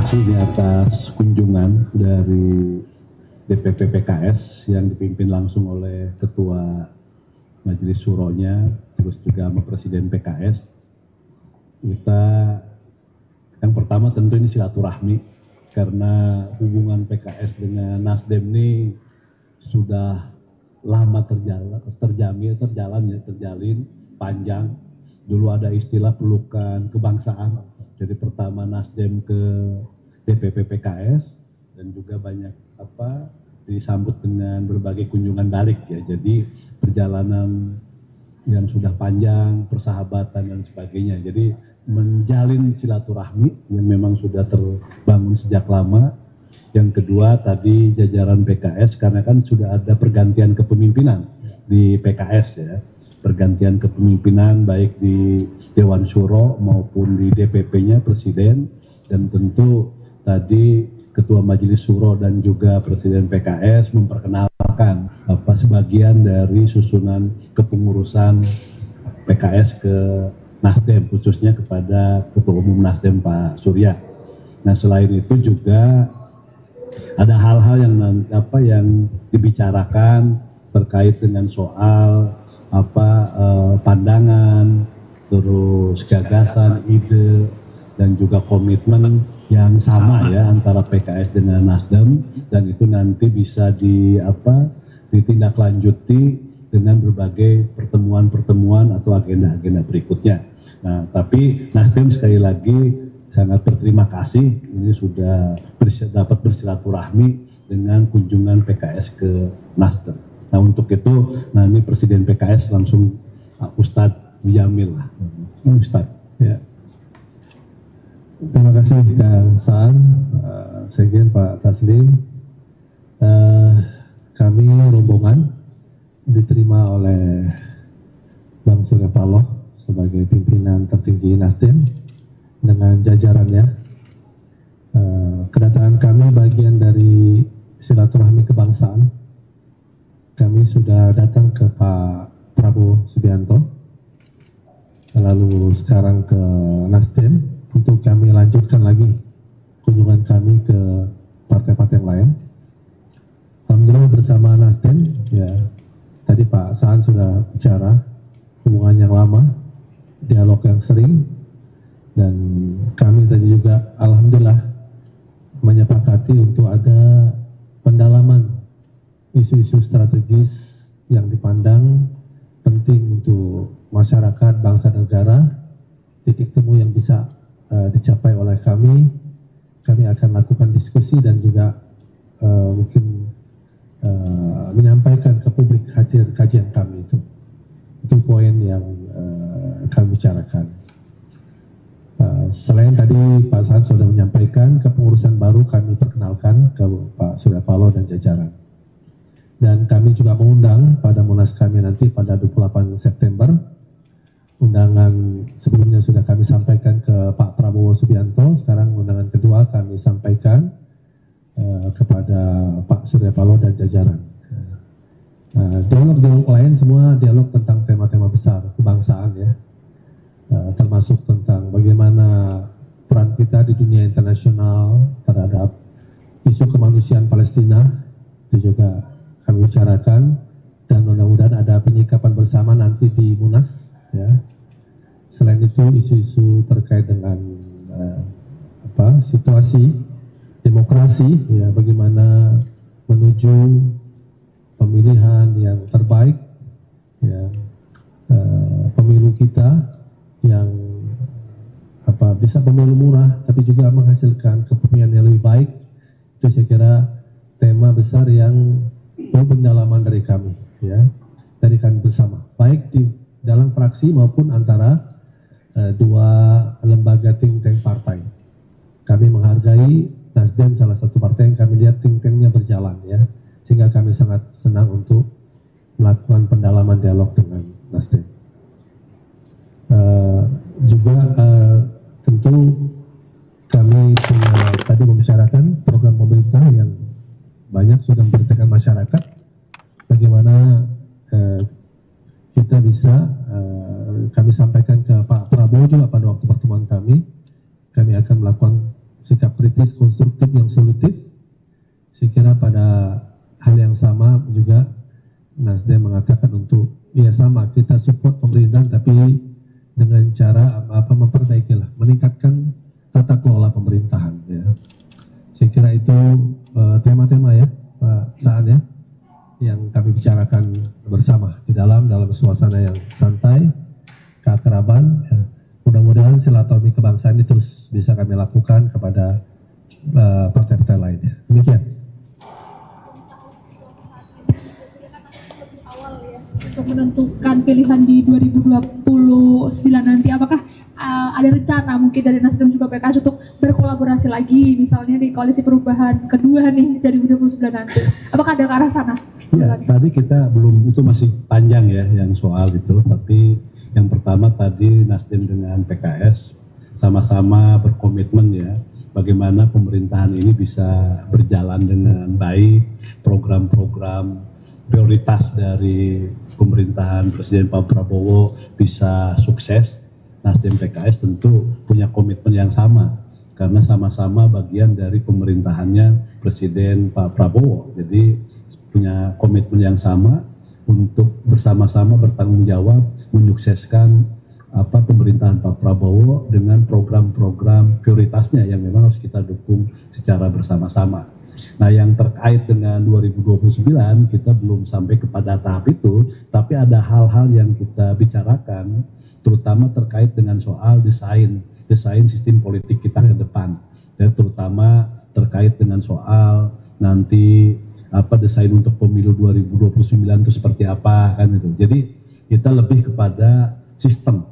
kasih di atas kunjungan dari DPP PKS yang dipimpin langsung oleh Ketua Majelis Syuronya, terus juga sama Presiden PKS. Kita yang pertama tentu ini silaturahmi, karena hubungan PKS dengan Nasdem ini sudah lama terjalin panjang. Dulu ada istilah pelukan kebangsaan. Jadi pertama Nasdem ke DPP PKS dan juga banyak disambut dengan berbagai kunjungan balik ya. Jadi perjalanan yang sudah panjang, persahabatan dan sebagainya. Jadi menjalin silaturahmi yang memang sudah terbangun sejak lama. Yang kedua tadi jajaran PKS, karena kan sudah ada pergantian kepemimpinan di PKS ya. Pergantian kepemimpinan baik di Dewan Syuro maupun di DPP-nya Presiden, dan tentu tadi Ketua Majelis Syuro dan juga Presiden PKS memperkenalkan sebagian dari susunan kepengurusan PKS ke Nasdem, khususnya kepada Ketua Umum Nasdem Pak Surya. Nah selain itu juga ada hal-hal yang dibicarakan terkait dengan soal pandangan, terus gagasan, ide, dan juga komitmen yang sama ya antara PKS dengan Nasdem, dan itu nanti bisa ditindaklanjuti dengan berbagai pertemuan-pertemuan atau agenda-agenda berikutnya. Nah, tapi Nasdem sekali lagi sangat berterima kasih ini sudah dapat bersilaturahmi dengan kunjungan PKS ke Nasdem. Nah untuk itu, ini Presiden PKS langsung Ustadz Jamil lah. Ustadz. Ya. Terima kasih Kang Saan, Sekjen Pak Taslim. Kami rombongan diterima oleh Bang Surya Paloh sebagai pimpinan tertinggi Nasdem dengan jajarannya. Kedatangan kami bagian dari silaturahmi kebangsaan. Kami sudah datang ke Pak Prabowo Subianto, lalu sekarang ke Nasdem untuk kami lanjutkan lagi kunjungan kami ke partai-partai yang lain. Alhamdulillah bersama Nasdem, ya tadi Pak Saan sudah bicara hubungan yang lama, dialog yang sering, dan kami tadi juga Alhamdulillah menyepakati untuk ada pendalaman isu-isu strategis yang dipandang penting untuk masyarakat, bangsa, negara, titik temu yang bisa dicapai oleh kami akan lakukan diskusi dan juga mungkin menyampaikan ke publik hasil kajian kami itu poin yang kami bicarakan. Selain tadi Pak Saan sudah menyampaikan kepengurusan baru, kami perkenalkan ke Pak Surya Paloh dan jajaran. Dan kami juga mengundang pada Munas kami nanti pada 28 September. Undangan sebelumnya sudah kami sampaikan ke Pak Prabowo Subianto, sekarang undangan kedua kami sampaikan kepada Pak Surya Paloh dan jajaran. Dialog-dialog lain semua dialog tentang tema-tema besar kebangsaan ya, termasuk tentang bagaimana peran kita di dunia internasional terhadap isu kemanusiaan Palestina, itu juga kami bicarakan, dan mudah-mudahan ada penyikapan bersama nanti di Munas ya. Selain itu isu-isu terkait dengan situasi demokrasi ya, bagaimana menuju pemilihan yang terbaik ya, pemilu kita yang bisa pemilu murah tapi juga menghasilkan kepemimpinan yang lebih baik. Itu saya kira tema besar yang pendalaman dari kami ya, dari kami bersama, baik di dalam fraksi maupun antara dua lembaga think tank partai. Kami menghargai Nasdem salah satu partai yang kami lihat think tanknya berjalan ya, sehingga kami sangat senang untuk melakukan pendalaman dialog dengan Nasdem. Juga tentu kami tadi membicarakan program pemerintah yang banyak sudah memberitakan masyarakat bagaimana kita bisa kami sampaikan ke Pak Prabowo juga pada waktu pertemuan kami akan melakukan sikap kritis konstruktif yang solutif. Saya kira pada hal yang sama juga Nasdem mengatakan untuk ya sama, kita support pemerintahan tapi dengan cara memperbaikilah, meningkatkan tata kelola pemerintahan ya. Saya kira itu tema-tema ya Pak Saan ya yang kami bicarakan bersama di dalam suasana yang santai, keakraban ya. Mudah-mudahan silaturahmi kebangsaan ini terus bisa kami lakukan kepada partai-partai lainnya. Demikian. Untuk menentukan pilihan di 2029 nanti, apakah ada rencana mungkin dari Nasdem juga PKS untuk berkolaborasi lagi misalnya di koalisi perubahan kedua nih dari 2029 nanti, apakah ada ke arah sana? Ya, tadi kita belum, itu masih panjang ya yang soal itu, tapi yang pertama tadi Nasdem dengan PKS sama-sama berkomitmen ya bagaimana pemerintahan ini bisa berjalan dengan baik, program-program prioritas dari pemerintahan Presiden Pak Prabowo bisa sukses. Nasdem PKS tentu punya komitmen yang sama karena sama-sama bagian dari pemerintahannya Presiden Pak Prabowo. Jadi punya komitmen yang sama untuk bersama-sama bertanggung jawab menyukseskan pemerintahan Pak Prabowo dengan program-program prioritasnya yang memang harus kita dukung secara bersama-sama. Nah, yang terkait dengan 2029 kita belum sampai kepada tahap itu, tapi ada hal-hal yang kita bicarakan terutama terkait dengan soal desain sistem politik kita ke depan, dan terutama terkait dengan soal nanti desain untuk pemilu 2029 itu seperti apa kan itu. Jadi kita lebih kepada sistem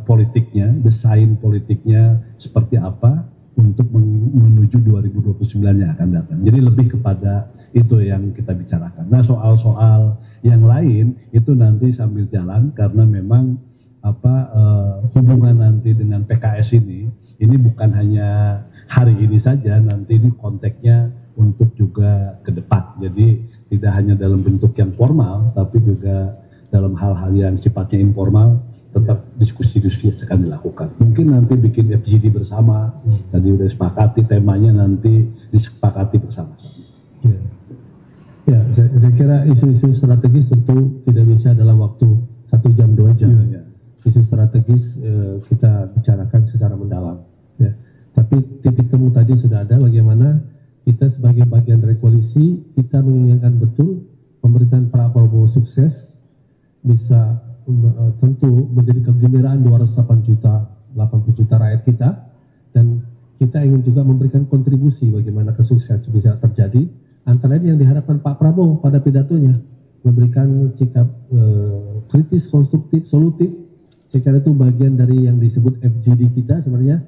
politiknya, desain politiknya seperti apa untuk menuju 2029 yang akan datang. Jadi lebih kepada itu yang kita bicarakan. Nah, soal-soal yang lain itu nanti sambil jalan karena memang hubungan nanti dengan PKS ini bukan hanya hari ini saja, nanti ini konteksnya untuk juga ke depan. Jadi tidak hanya dalam bentuk yang formal, tapi juga dalam hal-hal yang sifatnya informal, tetap diskusi-diskusi akan dilakukan. Mungkin nanti bikin FGD bersama, tadi udah sepakati temanya nanti disepakati bersama-sama. Ya, saya kira isu-isu strategis tentu tidak bisa dalam waktu 1 jam 2 jam. Ya. Isu strategis kita bicarakan secara mendalam. Ya. Tapi titik temu tadi sudah ada, bagaimana kita sebagai bagian dari koalisi kita menginginkan betul pemerintahan Pak Prabowo sukses, bisa tentu menjadi kegembiraan 280 juta rakyat kita, dan kita ingin juga memberikan kontribusi bagaimana kesuksesan bisa terjadi. Antara lain yang diharapkan Pak Prabowo pada pidatonya, memberikan sikap kritis, konstruktif, solutif. Saya kira itu bagian dari yang disebut FGD kita. Sebenarnya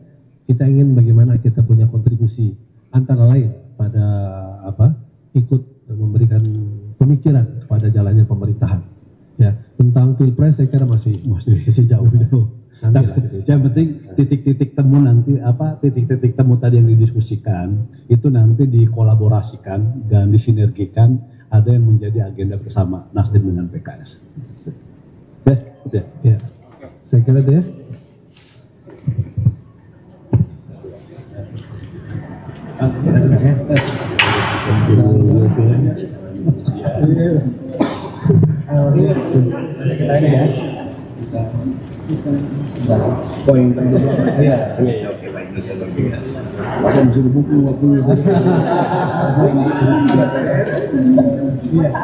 kita ingin bagaimana kita punya kontribusi, antara lain pada ikut memberikan pemikiran pada jalannya pemerintahan. Ya, tentang pilpres saya kira masih jauh. Yang penting titik-titik temu nanti titik-titik temu tadi yang didiskusikan itu nanti dikolaborasikan dan disinergikan, ada yang menjadi agenda bersama Nasdem dengan PKS. Udah. Ya. Saya kira itu ya. Poin ya. Oke, baik. Masa disuruh buku waktu anak-anak ya.